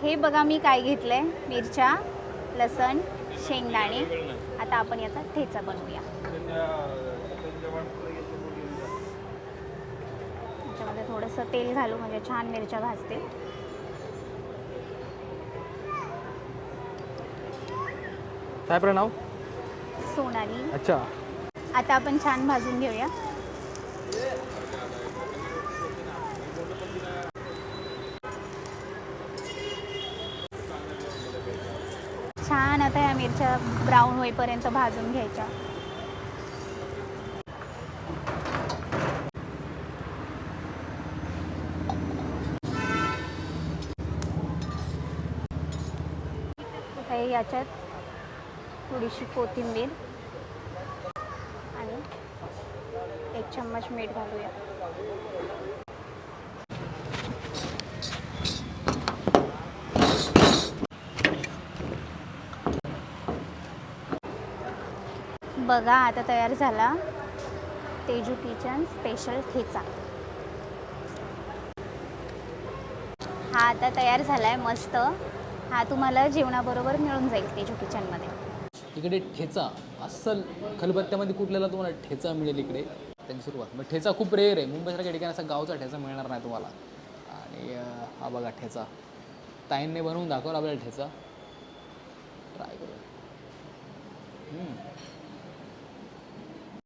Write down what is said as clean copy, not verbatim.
हे बघा मी काय घेतलंय, मिरच्या, लसण, शेंगदाणे. आता आपण याचा ठेचा बनवूया. त्याच्यामध्ये थोडंसं तेल घालू म्हणजे छान मिरच्या भाजते. काय प्रणव? सोनाली. अच्छा. आता आपण छान भाजून घेऊया. छान आता या मिरच्या ब्राऊन होईपर्यंत भाजून घ्यायच्या. काही याच्यात थोडीशी कोथिंबीर आणि 1 चम्मच मीठ घालूया. बघा आता तयार झाला तेजू किचन स्पेशल ठेचा. हा आता तयार झालाय मस्त. हा तुम्हाला जेवणाबरोबर मिळून जाईल तेजू किचनमध्ये. इकडे ठेचा अस्सल खलबत्त्यामध्ये कुठल्याला तुम्हाला ठेचा मिळेल इकडे. त्यांची सुरुवात मग ठेचा खूप रेअर आहे. मुंबईसारख्या ठिकाणी असा गावचा ठेचा मिळणार नाही तुम्हाला. आणि हा बघा ठेचा ताईंने बनवून दाखवला आपल्याला ठेचा. ट्राय करूया.